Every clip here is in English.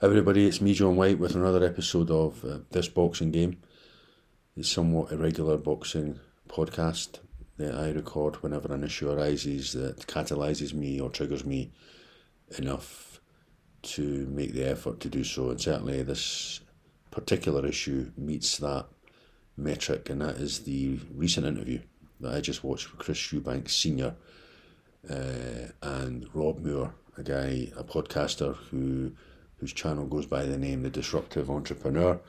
Everybody, it's me, John White, with another episode of This Boxing Game, a somewhat irregular boxing podcast that I record whenever an issue arises that catalyses me or triggers me enough to make the effort to do so. And certainly this particular issue meets that metric, and that is the recent interview that I just watched with Chris Eubank Sr. And Rob Moore, a podcaster whose channel goes by the name The Disruptive Entrepreneur.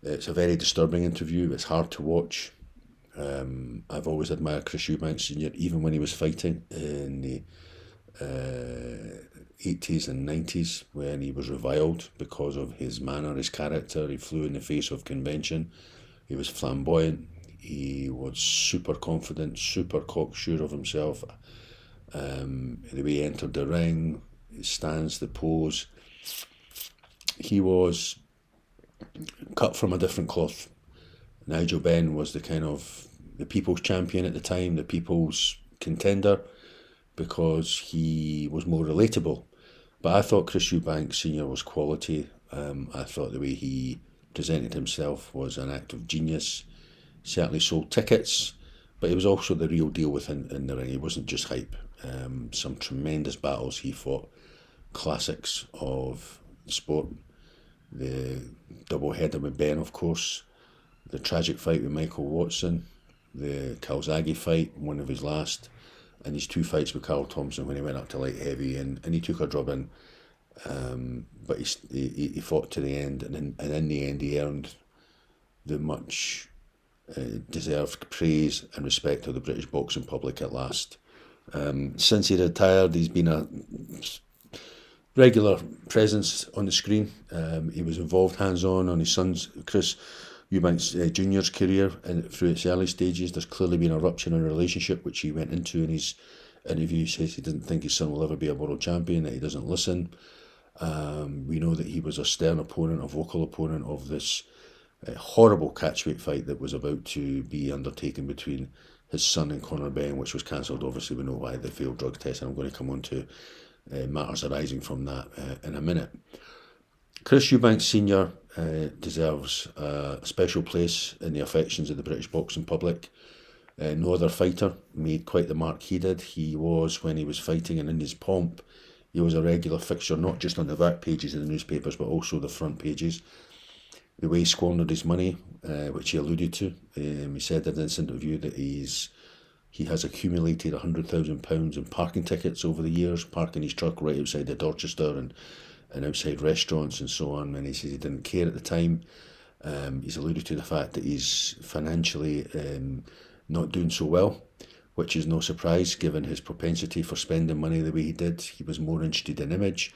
It's a very disturbing interview. It's hard to watch. I've always admired Chris Eubank Sr. even when he was fighting in the 80s and 90s, when he was reviled because of his manner, his character. He flew in the face of convention. He was flamboyant. He was super confident, super cocksure of himself. The way he entered the ring, his stance, the pose. He was cut from a different cloth. Nigel Benn was the people's champion at the time, the people's contender, because he was more relatable. But I thought Chris Eubank Sr. was quality. I thought the way he presented himself was an act of genius. Certainly sold tickets, but he was also the real deal in the ring. He wasn't just hype. Some tremendous battles he fought, classics of the sport. The double header with Ben, of course, the tragic fight with Michael Watson, the Calzaghe fight, one of his last, and his two fights with Carl Thompson when he went up to light heavy and he took a drubbing, but he fought to the end, and in the end he earned the much deserved praise and respect of the British boxing public at last. Since he retired, he's been a regular presence on the screen. He was involved hands-on on his son's, Chris Eubank Jr.'s career, and through its early stages. There's clearly been a rupture in a relationship, which he went into in his interview. He says he didn't think his son will ever be a world champion, that he doesn't listen. We know that he was a stern opponent, a vocal opponent of this horrible catchweight fight that was about to be undertaken between his son and Conor Benn, which was cancelled. Obviously, we know why, the failed drug test, and I'm going to come on to matters arising from that in a minute. Chris Eubank Sr. Deserves a special place in the affections of the British boxing public. No other fighter made quite the mark he did. He was, when he was fighting and in his pomp, he was a regular fixture, not just on the back pages of the newspapers, but also the front pages. The way he squandered his money, which he alluded to, he said in this interview that he has accumulated £100,000 in parking tickets over the years, parking his truck right outside the Dorchester and outside restaurants and so on, and he says he didn't care at the time. He's alluded to the fact that he's financially not doing so well, which is no surprise given his propensity for spending money the way he did. He was more interested in image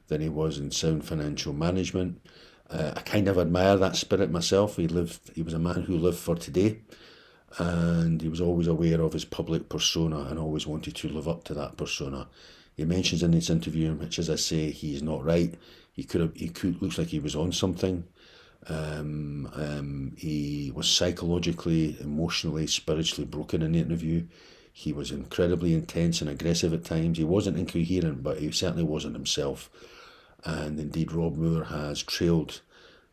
than he was in sound financial management. I kind of admire that spirit myself. He was a man who lived for today, and he was always aware of his public persona and always wanted to live up to that persona. He mentions in this interview, which, as I say, he's not right. He looks like he was on something. He was psychologically, emotionally, spiritually broken in the interview. He was incredibly intense and aggressive at times. He wasn't incoherent, but he certainly wasn't himself. And indeed, Rob Moore has trailed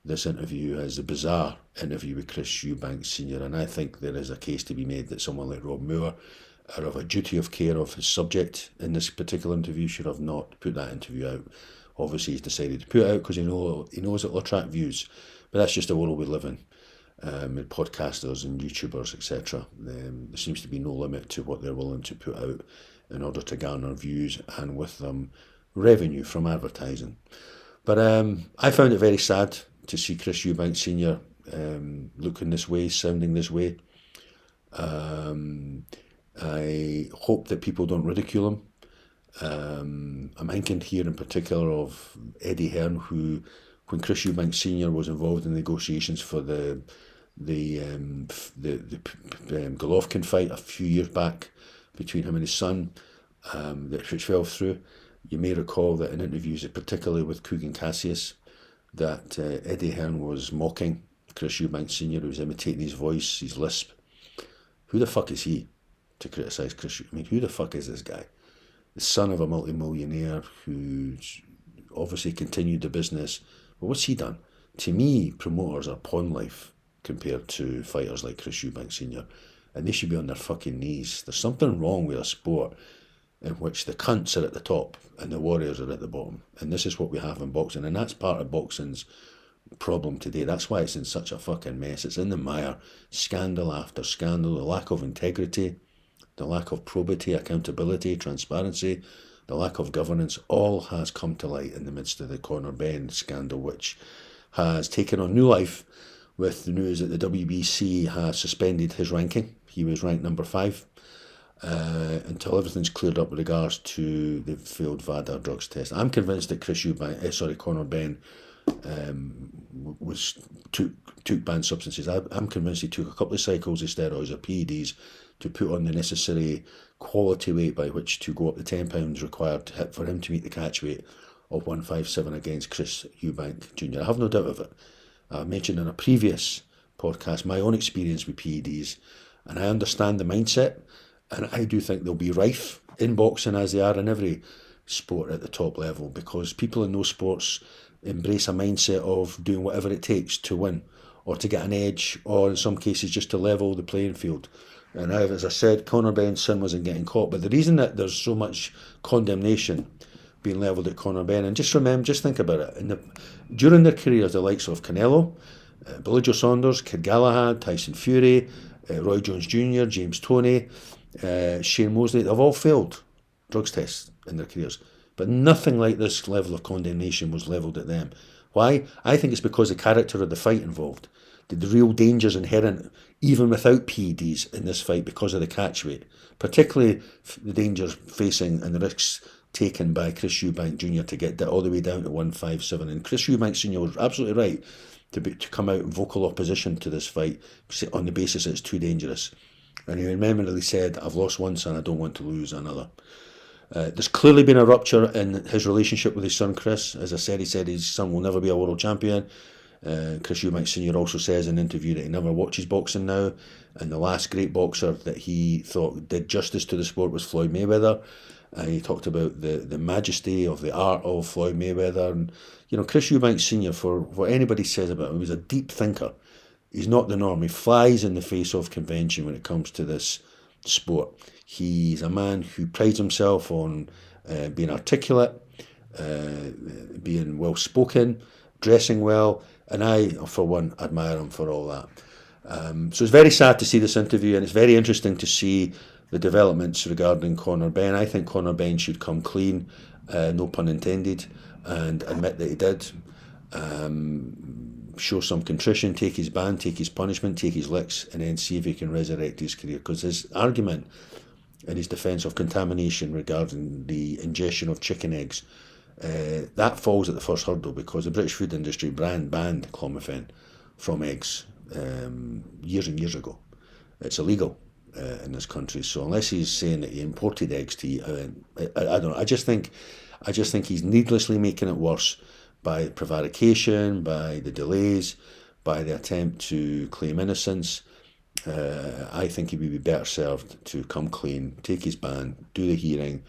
this interview as a bizarre interview with Chris Eubank Sr. And I think there is a case to be made that someone like Rob Moore, out of a duty of care of his subject in this particular interview, should have not put that interview out. Obviously, he's decided to put it out because he knows it will attract views. But that's just the world we live in, with podcasters and YouTubers, etc. There seems to be no limit to what they're willing to put out in order to garner views and with them revenue from advertising. But I found it very sad to see Chris Eubank Sr. Looking this way, sounding this way. I hope that people don't ridicule him. I'm thinking here in particular of Eddie Hearn, who, when Chris Eubank Sr. was involved in negotiations for the Golovkin fight a few years back between him and his son, which fell through. You may recall that in interviews, particularly with Kugan Cassius, that Eddie Hearn was mocking Chris Eubank Sr., who was imitating his voice, his lisp. Who the fuck is he to criticise Chris? I mean, who the fuck is this guy? The son of a multi-millionaire who's obviously continued the business. But what's he done? To me, promoters are pawn life compared to fighters like Chris Eubank Sr. And they should be on their fucking knees. There's something wrong with a sport in which the cunts are at the top and the warriors are at the bottom. And this is what we have in boxing. And that's part of boxing's problem today. That's why it's in such a fucking mess. It's in the mire. Scandal after scandal. The lack of integrity, the lack of probity, accountability, transparency, the lack of governance, all has come to light in the midst of the Conor Benn scandal, which has taken on new life with the news that the WBC has suspended his ranking. He was ranked number 5 until everything's cleared up with regards to the failed VADA drugs test. I'm convinced that Conor Benn took banned substances. I'm convinced he took a couple of cycles of steroids or PEDs to put on the necessary quality weight by which to go up the 10 pounds required for him to meet the catch weight of 157 against Chris Eubank Jr. I have no doubt of it. I mentioned in a previous podcast my own experience with PEDs, and I understand the mindset, and I do think they'll be rife in boxing as they are in every sport at the top level, because people in those sports embrace a mindset of doing whatever it takes to win or to get an edge, or in some cases just to level the playing field. And as I said, Conor Benn's sin was in getting caught, but the reason that there's so much condemnation being levelled at Conor Benn, and just think about it, during their careers, the likes of Canelo, Billy Joe Saunders, Kid Galahad, Tyson Fury, Roy Jones Jr., James Toney, Shane Mosley, they've all failed drugs tests in their careers. But nothing like this level of condemnation was levelled at them. Why? I think it's because the character of the fight involved. The real dangers inherent, even without PEDs, in this fight because of the catch weight. Particularly the dangers facing and the risks taken by Chris Eubank Jr. to get all the way down to 157. And Chris Eubank Sr. was absolutely right to come out in vocal opposition to this fight on the basis that it's too dangerous. And he memorably said, "I've lost once and I don't want to lose another." There's clearly been a rupture in his relationship with his son Chris. As I said, he said his son will never be a world champion. Chris Eubank Sr. also says in an interview that he never watches boxing now, and the last great boxer that he thought did justice to the sport was Floyd Mayweather. He talked about the majesty of the art of Floyd Mayweather. And, Chris Eubank Sr., for what anybody says about him, he was a deep thinker. He's not the norm. He flies in the face of convention when it comes to this sport. He's a man who prides himself on being articulate, being well-spoken, dressing well, and I, for one, admire him for all that. So it's very sad to see this interview, and it's very interesting to see the developments regarding Conor Benn. I think Conor Benn should come clean, no pun intended, and admit that he did. Show some contrition, take his ban, take his punishment, take his licks, and then see if he can resurrect his career. Because his argument in his defence of contamination regarding the ingestion of chicken eggs, that falls at the first hurdle, because the British food industry banned clomiphene from eggs years and years ago. It's illegal in this country. So unless he's saying that he imported eggs to eat, I don't know. I just think he's needlessly making it worse by prevarication, by the delays, by the attempt to claim innocence. I think he would be better served to come clean, take his ban, do the hearing,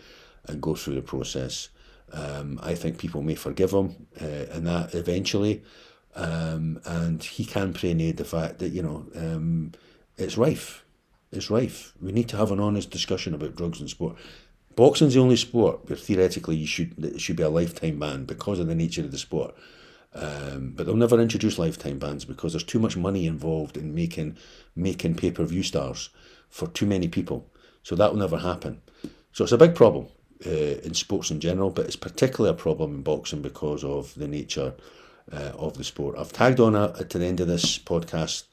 and go through the process. I think people may forgive him and that eventually, and he can prenade the fact that it's rife. It's rife. We need to have an honest discussion about drugs in sport. Boxing's the only sport where theoretically it should be a lifetime ban because of the nature of the sport. But they'll never introduce lifetime bans because there's too much money involved in making pay-per-view stars for too many people. So that will never happen. So it's a big problem in sports in general, but it's particularly a problem in boxing because of the nature of the sport. I've tagged on to the end of this podcast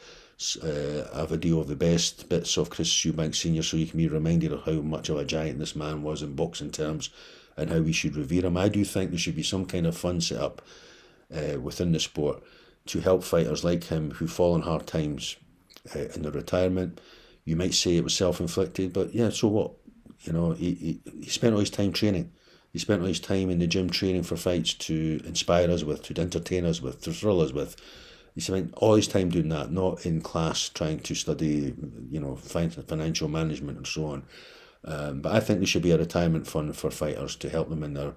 a video of the best bits of Chris Eubank Sr. so you can be reminded of how much of a giant this man was in boxing terms and how we should revere him. I do think there should be some kind of fund set up within the sport to help fighters like him who fall in hard times in their retirement. You might say it was self-inflicted, but yeah, so what? He spent all his time training. He spent all his time in the gym training for fights to inspire us with, to entertain us with, to thrill us with. He spent all his time doing that, not in class trying to study, financial management and so on. But I think there should be a retirement fund for fighters to help them in their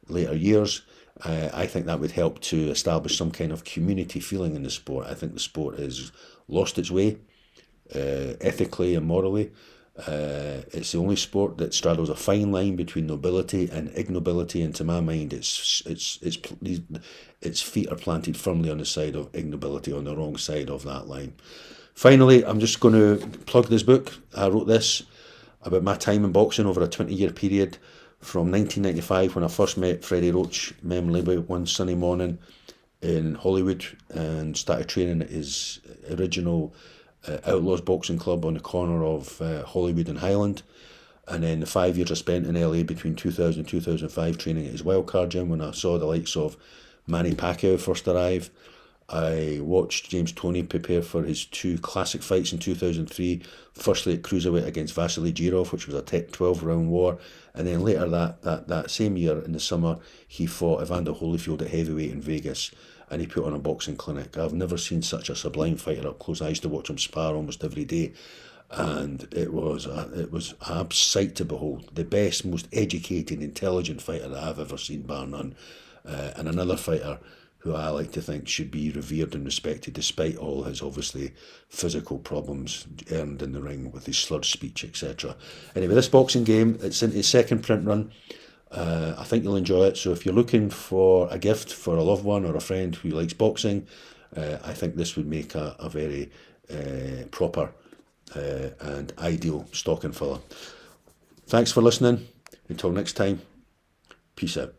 later years. I think that would help to establish some kind of community feeling in the sport. I think the sport has lost its way, ethically and morally. It's the only sport that straddles a fine line between nobility and ignobility, and to my mind, its feet are planted firmly on the side of ignobility, on the wrong side of that line. Finally, I'm just going to plug this book. I wrote this about my time in boxing over a 20-year period from 1995, when I first met Freddie Roach memorably one sunny morning in Hollywood, and started training at his original Outlaws Boxing Club on the corner of Hollywood and Highland. And then the 5 years I spent in LA between 2000 and 2005 training at his wildcard gym, when I saw the likes of Manny Pacquiao first arrive. I watched James Toney prepare for his two classic fights in 2003, firstly at cruiserweight against Vasily Girov, which was a 12-round war, and then later that same year in the summer, he fought Evander Holyfield at heavyweight in Vegas, and he put on a boxing clinic. I've never seen such a sublime fighter up close. I used to watch him spar almost every day, and it was a sight to behold. The best, most educated, intelligent fighter that I've ever seen, bar none. And another fighter who I like to think should be revered and respected, despite all his obviously physical problems earned in the ring with his slurred speech, etc. Anyway, this boxing game, it's in its second print run. I think you'll enjoy it. So if you're looking for a gift for a loved one or a friend who likes boxing, I think this would make a very proper and ideal stocking filler. Thanks for listening. Until next time, peace out.